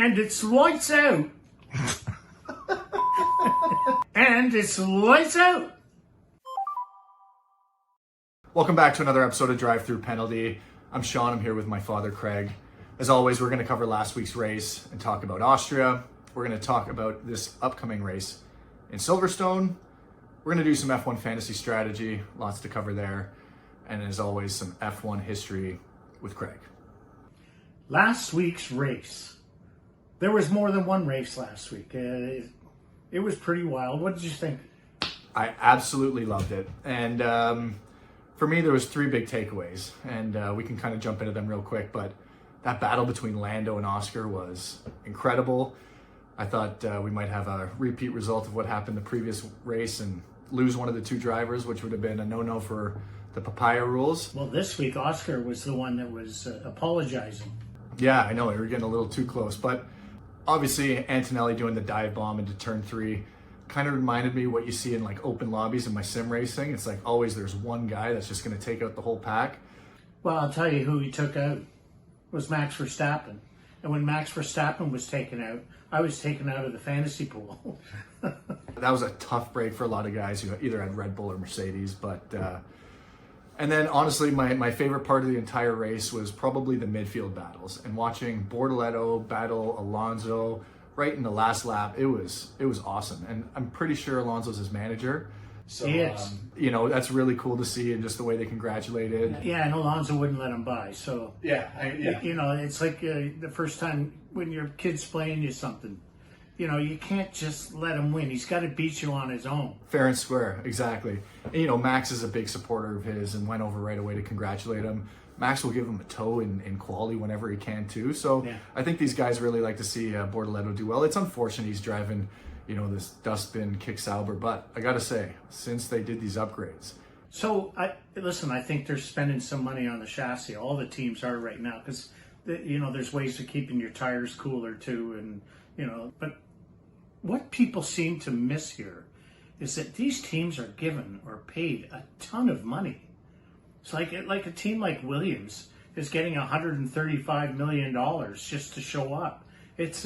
And it's lights out. And it's lights out. Welcome back to another episode of Drive Through Penalty. I'm Sean. I'm here with my father, Craig. As always, we're going to cover last week's race and talk about Austria. We're going to talk about this upcoming race in Silverstone. We're going to do some F1 fantasy strategy, lots to cover there. And as always, some F1 history with Craig. Last week's race. There was more than one race last week. It was pretty wild. What did you think? I absolutely loved it. And for me, there was three big takeaways. And we can kind of jump into them real quick. But that battle between Lando and Oscar was incredible. I thought we might have a repeat result of what happened the previous race and lose one of the two drivers, which would have been a no-no for the papaya rules. Well, this week, Oscar was the one that was apologizing. Yeah, I know. We were getting a little too close. But obviously, Antonelli doing the dive bomb into turn 3 kind of reminded me what you see in like open lobbies in my sim racing. It's like always there's one guy that's just going to take out the whole pack. Well, I'll tell you who he took out. It was Max Verstappen. And when Max Verstappen was taken out, I was taken out of the fantasy pool. That was a tough break for a lot of guys who either had Red Bull or Mercedes. But and then honestly, my favorite part of the entire race was probably the midfield battles and watching Bortoleto battle Alonso right in the last lap. It was awesome. And I'm pretty sure Alonso's his manager. So, that's really cool to see, and just the way they congratulated. Yeah, and Alonso wouldn't let him by. So, yeah. It's like the first time when your kid's playing you something. You can't just let him win. He's got to beat you on his own. Fair and square, exactly. And, Max is a big supporter of his and went over right away to congratulate him. Max will give him a toe in quality whenever he can, too. So yeah. I think these guys really like to see Bortoleto do well. It's unfortunate he's driving this dustbin kick Sauber, but I gotta say, since they did these upgrades. So, I think they're spending some money on the chassis. All the teams are right now, because, there's ways of keeping your tires cooler too, but what people seem to miss here is that these teams are given or paid a ton of money. It's like a team like Williams is getting $135 million just to show up. It's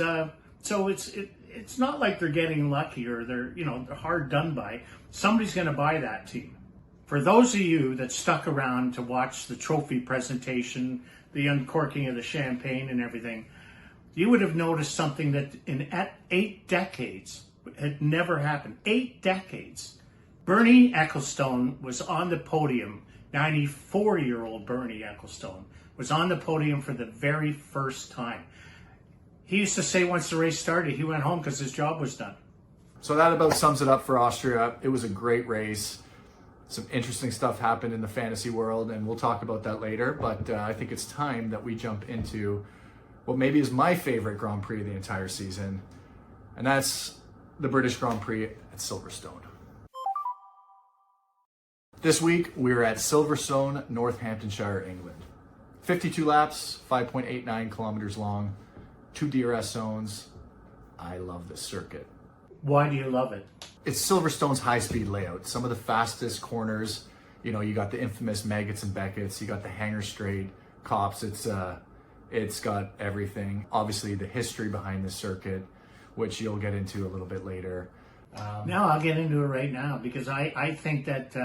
not like they're getting lucky or they're hard done by. Somebody's going to buy that team. For those of you that stuck around to watch the trophy presentation, the uncorking of the champagne and everything, you would have noticed something that in 8 decades had never happened. 8 decades. Bernie Ecclestone was on the podium. 94-year-old Bernie Ecclestone was on the podium for the very first time. He used to say once the race started, he went home because his job was done. So that about sums it up for Austria. It was a great race. Some interesting stuff happened in the fantasy world, and we'll talk about that later. But I think it's time that we jump into what maybe is my favorite Grand Prix of the entire season, and that's the British Grand Prix at Silverstone. This week, we were at Silverstone, Northamptonshire, England. 52 laps, 5.89 kilometers long, 2 DRS zones. I love this circuit. Why do you love it? It's Silverstone's high-speed layout. Some of the fastest corners. You got the infamous Maggots and Beckett's. You got the Hanger Straight, Cops. It's got everything. Obviously, the history behind this circuit, which you'll get into a little bit later. No, I'll get into it right now, because I think that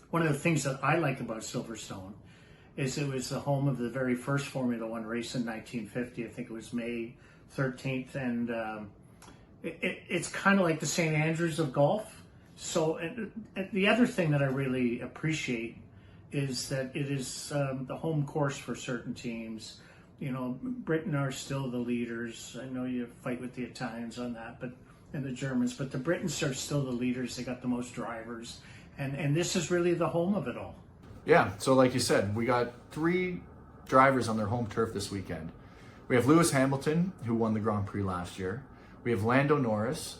one of the things that I like about Silverstone is it was the home of the very first Formula One race in 1950. I think it was May 13th, and it's kind of like the St. Andrews of golf. So and the other thing that I really appreciate is that it is the home course for certain teams. Britain are still the leaders. I know you fight with the Italians on that, and the Germans, but the Britons are still the leaders. They got the most drivers, and this is really the home of it all. Yeah, so like you said, we got 3 drivers on their home turf this weekend. We have Lewis Hamilton, who won the Grand Prix last year. We have Lando Norris,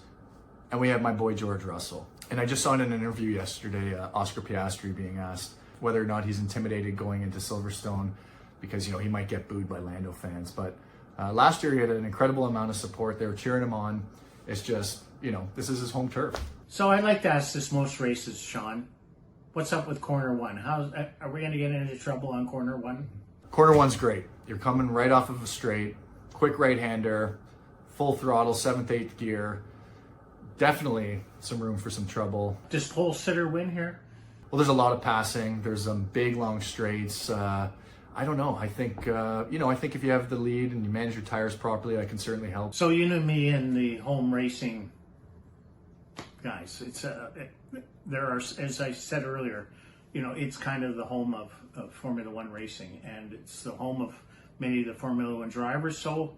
and we have my boy George Russell. And I just saw in an interview yesterday, Oscar Piastri being asked whether or not he's intimidated going into Silverstone because, he might get booed by Lando fans. But last year he had an incredible amount of support. They were cheering him on. It's just, this is his home turf. So I'd like to ask this most races, Sean. What's up with corner 1? Are we going to get into trouble on corner 1? Corner 1's great. You're coming right off of a straight, quick right-hander. full throttle, 7th, 8th gear. Definitely some room for some trouble. Does pole sitter win here? Well, there's a lot of passing. There's some big, long straights. I don't know. I think, I think if you have the lead and you manage your tires properly, that can certainly help. So you know me and the home racing guys. There are, as I said earlier, it's kind of the home of Formula One racing, and it's the home of many of the Formula One drivers. So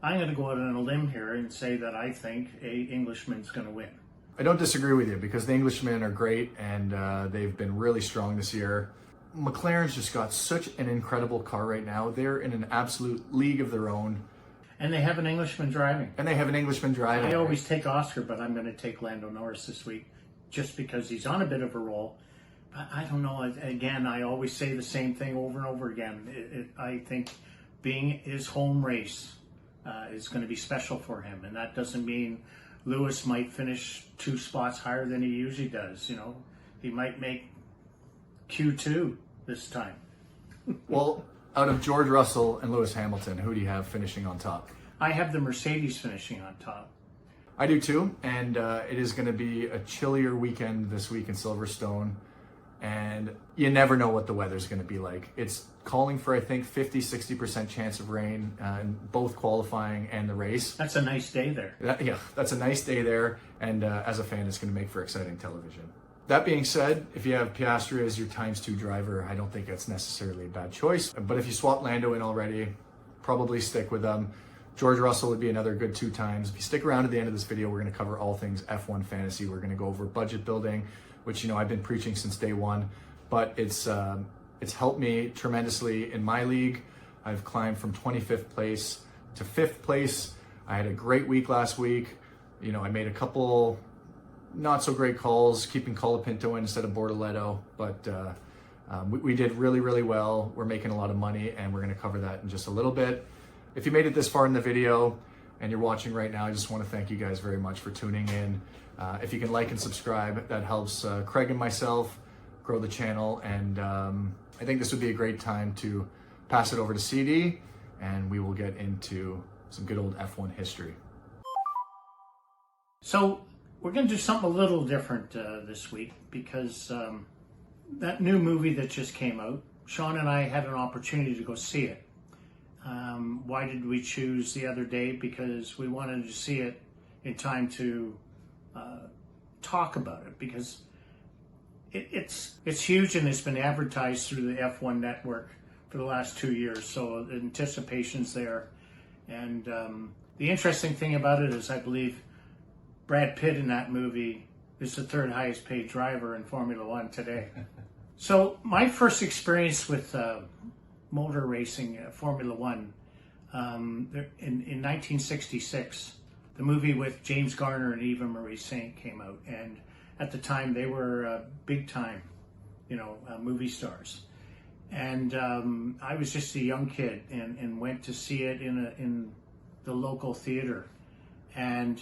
I'm going to go out on a limb here and say that I think a Englishman's going to win. I don't disagree with you because the Englishmen are great and they've been really strong this year. McLaren's just got such an incredible car right now. They're in an absolute league of their own. And they have an Englishman driving. I always take Oscar, but I'm going to take Lando Norris this week just because he's on a bit of a roll. But I don't know. Again, I always say the same thing over and over again. I think being his home race is going to be special for him. And that doesn't mean Lewis might finish 2 spots higher than he usually does. He might make Q2 this time. Well, out of George Russell and Lewis Hamilton, who do you have finishing on top? I have the Mercedes finishing on top. I do too, and it is going to be a chillier weekend this week in Silverstone, and you never know what the weather's going to be like. It's calling for, I think, 50-60% chance of rain in both qualifying and the race. That's a nice day there. That's a nice day there, and as a fan, it's going to make for exciting television. That being said, if you have Piastri as your ×2 driver, I don't think that's necessarily a bad choice. But if you swap Lando in already, probably stick with them. George Russell would be another good 2 times. If you stick around to the end of this video, we're going to cover all things F1 fantasy. We're going to go over budget building, which I've been preaching since day one, but it's helped me tremendously in my league. I've climbed from 25th place to 5th place. I had a great week last week. I made a couple not so great calls, keeping Colapinto in instead of Bortoletto, but we did really, really well. We're making a lot of money, and we're going to cover that in just a little bit. If you made it this far in the video and you're watching right now, I just want to thank you guys very much for tuning in. If you can like and subscribe, that helps Craig and myself grow the channel, and I think this would be a great time to pass it over to CD, and we will get into some good old F1 history. So we're going to do something a little different this week because that new movie that just came out, Sean and I had an opportunity to go see it. Why did we choose the other day? Because we wanted to see it in time to talk about it, because it's huge and it's been advertised through the F1 network for the last 2 years, so the anticipation's there. And the interesting thing about it is I believe Brad Pitt in that movie is the 3rd highest paid driver in Formula One today. So my first experience with motor racing, Formula One, in 1966, the movie with James Garner and Eva Marie Saint came out, and at the time they were big time, movie stars. And I was just a young kid and went to see it in the local theater, and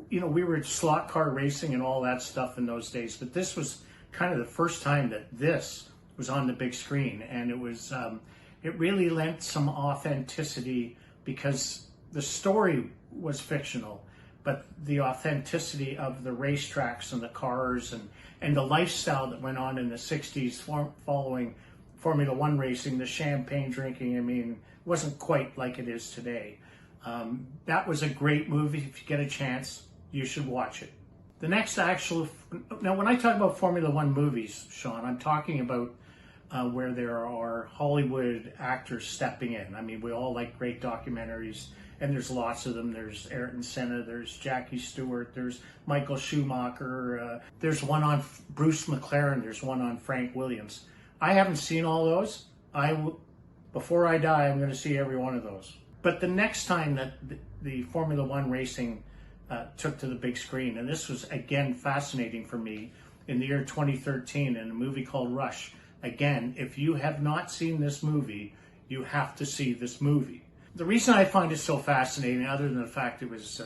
we were slot car racing and all that stuff in those days, but this was kind of the first time that this was on the big screen, and it really lent some authenticity because the story was fictional, but the authenticity of the racetracks and the cars and the lifestyle that went on in the 60s following Formula One racing, the champagne drinking, it wasn't quite like it is today. That was a great movie. If you get a chance, you should watch it. The next now when I talk about Formula One movies, Sean, I'm talking about where there are Hollywood actors stepping in. We all like great documentaries, and there's lots of them. There's Ayrton Senna, there's Jackie Stewart, there's Michael Schumacher, there's one on Bruce McLaren, there's one on Frank Williams. I haven't seen all those. Before I die, I'm going to see every one of those. But the next time that the Formula One racing took to the big screen, and this was again fascinating for me, in the year 2013 in a movie called Rush. Again, if you have not seen this movie, you have to see this movie. The reason I find it so fascinating, other than the fact it was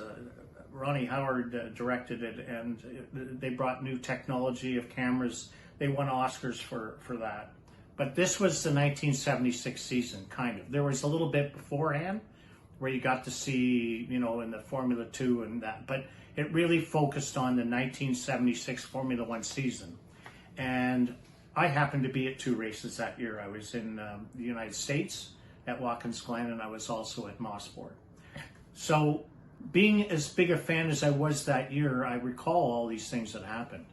Ronnie Howard directed it, and they brought new technology of cameras. They won Oscars for that. But this was the 1976 season, kind of. There was a little bit beforehand, where you got to see, you know, in the Formula 2 and that, but it really focused on the 1976 Formula 1 season. And I happened to be at 2 races that year. I was in the United States at Watkins Glen, and I was also at Mosport. So being as big a fan as I was that year, I recall all these things that happened.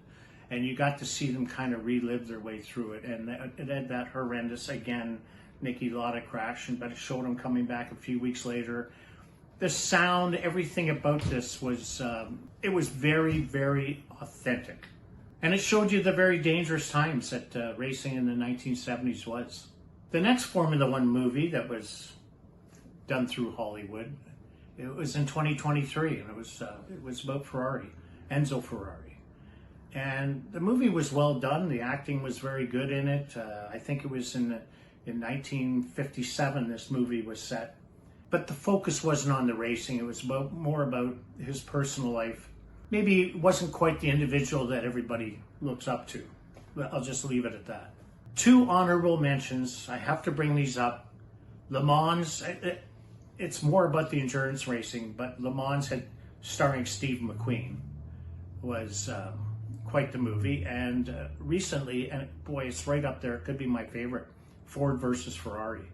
And you got to see them kind of relive their way through it. And it had that horrendous, again, Niki Lauda crash, but it showed him coming back a few weeks later. The sound, everything about this was, it was very, very authentic. And it showed you the very dangerous times that racing in the 1970s was. The next Formula One movie that was done through Hollywood, it was in 2023, and it was about Ferrari, Enzo Ferrari. And the movie was well done. The acting was very good in it. I think it was in 1957 this movie was set. But the focus wasn't on the racing. It was more about his personal life. Maybe it wasn't quite the individual that everybody looks up to. But I'll just leave it at that. 2 honorable mentions. I have to bring these up. Le Mans, it's more about the endurance racing, but Le Mans starring Steve McQueen was quite the movie. And recently, and boy, it's right up there. It could be my favorite. Ford versus Ferrari.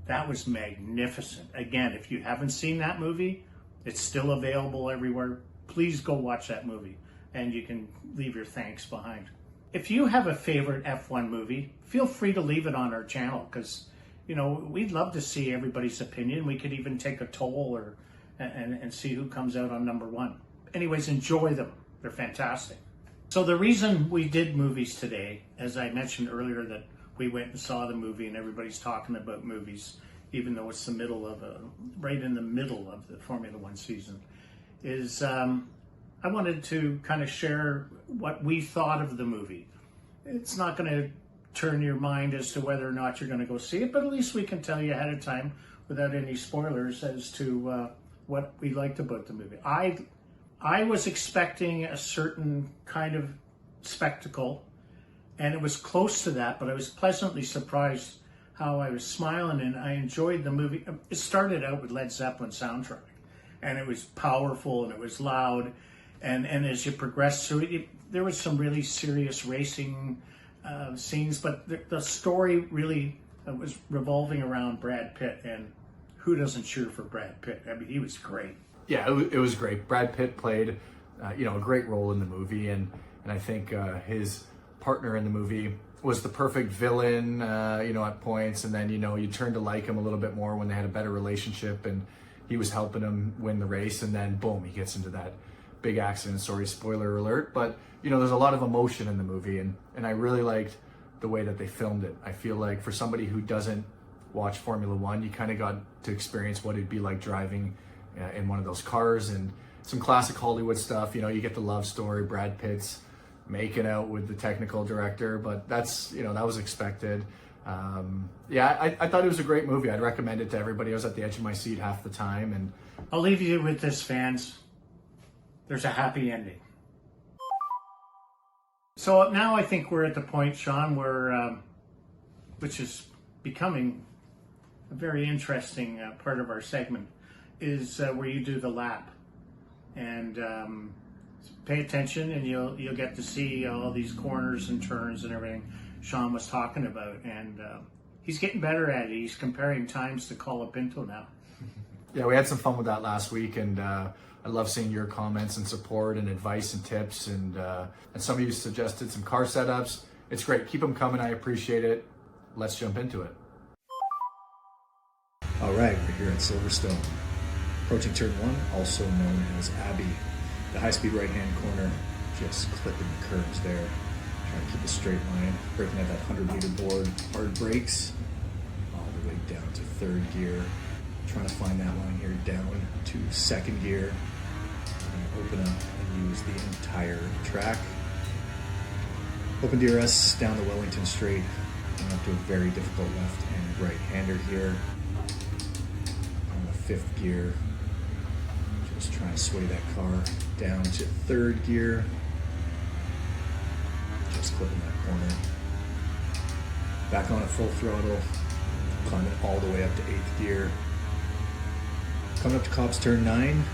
That was magnificent. Again, if you haven't seen that movie, it's still available everywhere. Please go watch that movie, and you can leave your thanks behind. If you have a favorite F1 movie, feel free to leave it on our channel, because, you know, we'd love to see everybody's opinion. We could even take a toll and see who comes out on number 1. Anyways, enjoy them. They're fantastic. So the reason we did movies today, as I mentioned earlier, that we went and saw the movie and everybody's talking about movies, even though it's right in the middle of the Formula One season, is I wanted to kind of share what we thought of the movie. It's not going to turn your mind as to whether or not you're going to go see it, but at least we can tell you ahead of time without any spoilers as to what we liked about the movie. I was expecting a certain kind of spectacle, and it was close to that, but I was pleasantly surprised how I was smiling, and I enjoyed the movie. It started out with Led Zeppelin soundtrack, and it was powerful, and it was loud, and as you progressed through it, there was some really serious racing scenes, but the story really was revolving around Brad Pitt, and who doesn't cheer for Brad Pitt? I mean, he was great. Yeah, it was great. Brad Pitt played, a great role in the movie, and I think his partner in the movie was the perfect villain, at points, and then, you turned to like him a little bit more when they had a better relationship, and he was helping him win the race, and then boom, he gets into that big accident. Sorry, spoiler alert, but there's a lot of emotion in the movie, and I really liked the way that they filmed it. I feel like for somebody who doesn't watch Formula One, you kind of got to experience what it'd be like driving in one of those cars, and some classic Hollywood stuff. You get the love story, Brad Pitt's making out with the technical director, but that's, that was expected. I thought it was a great movie. I'd recommend it to everybody. I was at the edge of my seat half the time, and I'll leave you with this, fans. There's a happy ending. So now I think we're at the point, Sean, where, which is becoming a very interesting part of our segment, is where you do the lap. And pay attention, and you'll get to see all these corners and turns and everything Sean was talking about. And he's getting better at it. He's comparing times to Colapinto now. Yeah, we had some fun with that last week, and I love seeing your comments and support and advice and tips, and some of you suggested some car setups. It's great. Keep them coming. I appreciate it. Let's jump into it. All right, we're here at Silverstone. Approaching turn 1, also known as Abbey. The high-speed right-hand corner, just clipping the curves there. Trying to keep a straight line. Braking at that 100-meter board. Hard brakes all the way down to 3rd gear. Trying to find that line here down to 2nd gear. We're going to open up and use the entire track. Open DRS down the Wellington straight. Going up to a very difficult left and right-hander here. On the 5th gear. Just trying to sway that car down to 3rd gear. Just clipping that corner. Back on at full throttle. Climbing all the way up to 8th gear. Coming up to Cobb's turn 9.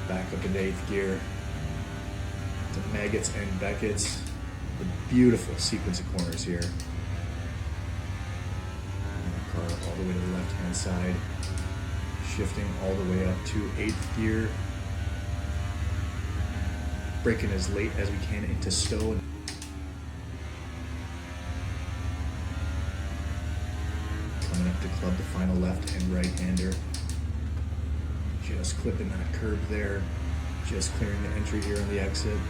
Back up into 8th gear. To Maggots and Beckett's. The beautiful sequence of corners here. And the car all the way to the left-hand side. Shifting all the way up to 8th gear. Braking as late as we can into stow. Coming up to club the final left and right-hander. Just clipping that curb there. Just clearing the entry here on the exit. And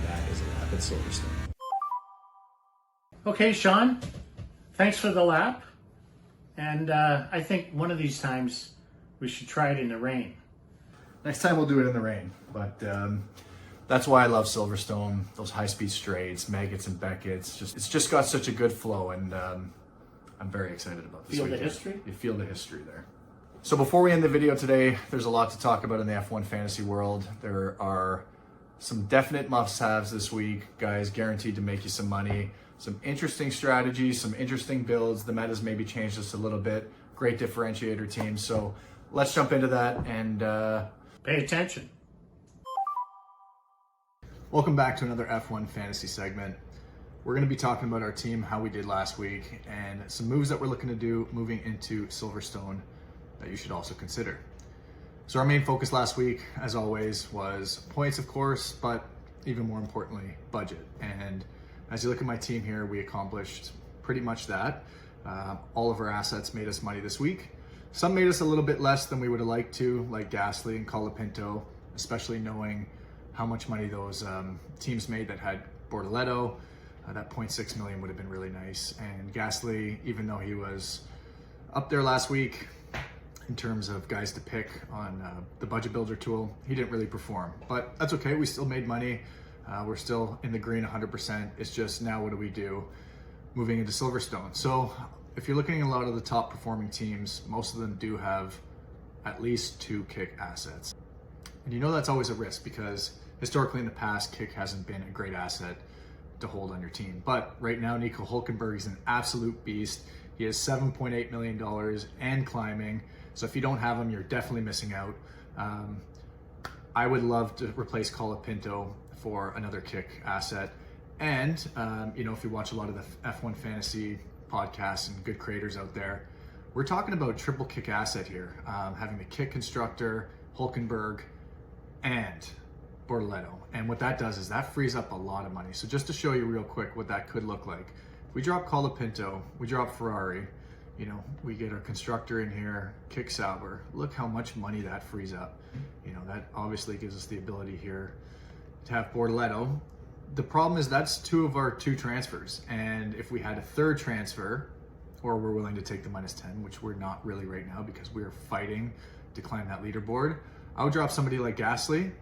that is a lap at Silverstone. Okay, Sean, thanks for the lap. And I think one of these times we should try it in the rain. Next time we'll do it in the rain, but that's why I love Silverstone. Those high-speed straights, Maggots and Beckett's. It's just got such a good flow, and I'm very excited about this. Feel the weekend. history? You feel the history there. So before we end the video today, there's a lot to talk about in the F1 fantasy world. There are some definite must-haves this week, guys, guaranteed to make you some money. Some interesting strategies, some interesting builds. The meta's maybe changed just a little bit. Great differentiator teams. So let's jump into that and pay attention. Welcome back to another F1 fantasy segment. We're going to be talking about our team, how we did last week, and some moves that we're looking to do moving into Silverstone that you should also consider. So our main focus last week, as always, was points, of course, but even more importantly, budget. And as you look at my team here, we accomplished pretty much that. All of our assets made us money this week. Some made us a little bit less than we would have liked to, like Gasly and Colapinto, especially knowing how much money those teams made that had Bortoleto. That 0.6 million would have been really nice. And Gasly, even though he was up there last week in terms of guys to pick on the budget builder tool, he didn't really perform. But that's okay, we still made money. We're still in the green 100%. It's just now what do we do moving into Silverstone? So if you're looking at a lot of the top performing teams, most of them do have at least 2 kick assets. And you know that's always a risk because historically in the past, kick hasn't been a great asset to hold on your team. But right now, Nico Hülkenberg is an absolute beast. He has $7.8 million and climbing. So if you don't have him, you're definitely missing out. I would love to replace Colapinto for another kick asset. And, you know, if you watch a lot of the F1 fantasy podcasts and good creators out there, we're talking about triple kick asset here, having the kick constructor, Hülkenberg, and Bortoleto. And what that does is that frees up a lot of money. So just to show you real quick what that could look like. If we drop Colapinto, we drop Ferrari, you know, we get our constructor in here, kick Sauber. Look how much money that frees up. You know, that obviously gives us the ability here to have Bortoleto. The problem is that's 2 of our 2 transfers. And if we had a third transfer, or we're willing to take the -10, which we're not really right now because we're fighting to climb that leaderboard, I would drop somebody like Gasly,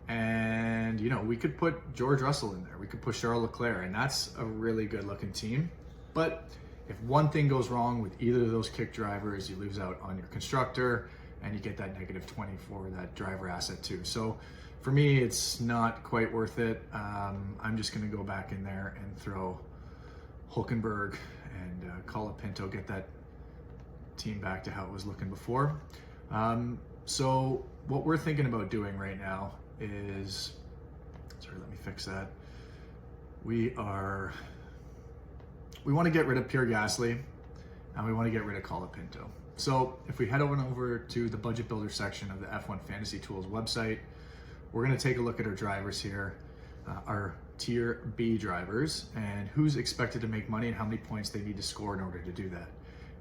and you know, we could put George Russell in there. We could put Charles Leclerc, and that's a really good looking team. But if one thing goes wrong with either of those kick drivers, you lose out on your constructor and you get that -20 for that driver asset too. So for me, it's not quite worth it. I'm just gonna go back in there and throw Hülkenberg and Colapinto, get that team back to how it was looking before. So what we're thinking about doing right now is, sorry, let me fix that. We want to get rid of Pierre Gasly and we want to get rid of Colapinto. So if we head on over to the budget builder section of the F1 Fantasy Tools website, we're going to take a look at our drivers here, our tier B drivers, and who's expected to make money and how many points they need to score in order to do that.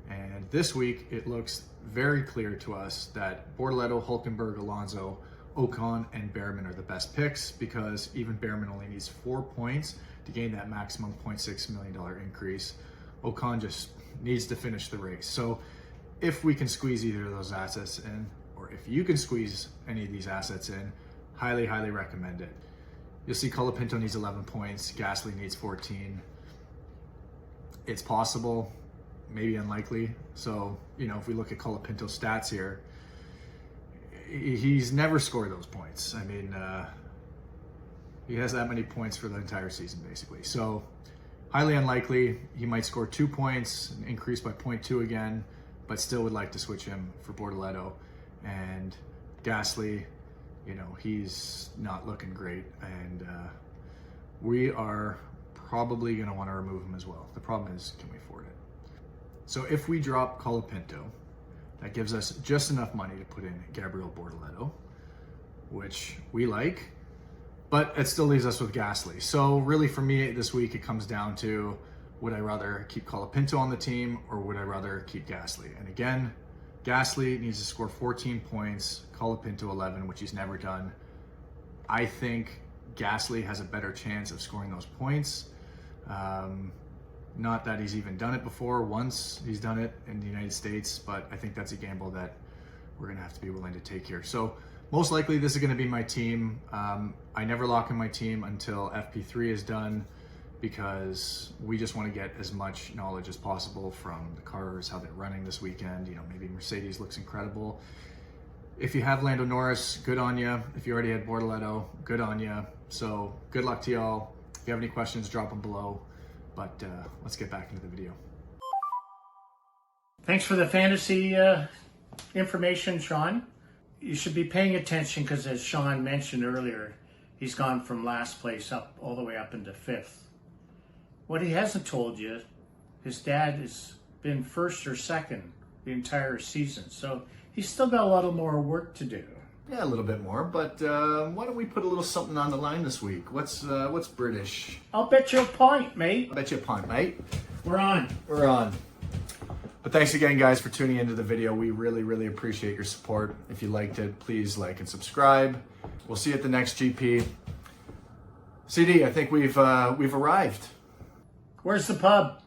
And this week, it looks very clear to us that Bortoleto, Hülkenberg, Alonso, Ocon, and Behrman are the best picks because even Behrman only needs 4 points to gain that maximum $0.6 million increase. Ocon just needs to finish the race. So if we can squeeze either of those assets in, or if you can squeeze any of these assets in, highly, highly recommend it. You'll see Colapinto needs 11 points, Gasly needs 14. It's possible, maybe unlikely. So, you know, if we look at Colapinto's stats here, he's never scored those points. I mean, he has that many points for the entire season, basically. So Highly unlikely. He might score 2 points, increase by 0.2 again, but still would like to switch him for Bortoleto. And Gasly, you know, he's not looking great, and we are probably going to want to remove him as well. The problem is, can we afford it? So if we drop Colapinto, that gives us just enough money to put in Gabriel Bortoleto, which we like, but it still leaves us with Gasly. So really for me this week, it comes down to, would I rather keep Colapinto on the team or would I rather keep Gasly? And again, Gasly needs to score 14 points, Colapinto 11, which he's never done. I think Gasly has a better chance of scoring those points. Not that he's even done it before. Once he's done it in the United States, but I think that's a gamble that we're gonna have to be willing to take here. So most likely this is gonna be my team. I never lock in my team until FP3 is done because we just wanna get as much knowledge as possible from the cars, how they're running this weekend. You know, maybe Mercedes looks incredible. If you have Lando Norris, good on you. If you already had Bortoleto, good on you. So good luck to y'all. If you have any questions, drop them below. But let's get back into the video. Thanks for the fantasy information, Sean. You should be paying attention because, as Sean mentioned earlier, he's gone from last place up all the way up into 5th. What he hasn't told you, his dad has been 1st or 2nd the entire season. So he's still got a lot more work to do. Yeah, a little bit more, but why don't we put a little something on the line this week? What's British? I'll bet you a pint, mate. I'll bet you a punt, mate. We're on. We're on. But thanks again, guys, for tuning into the video. We really, really appreciate your support. If you liked it, please like and subscribe. We'll see you at the next GP. CD, I think we've arrived. Where's the pub?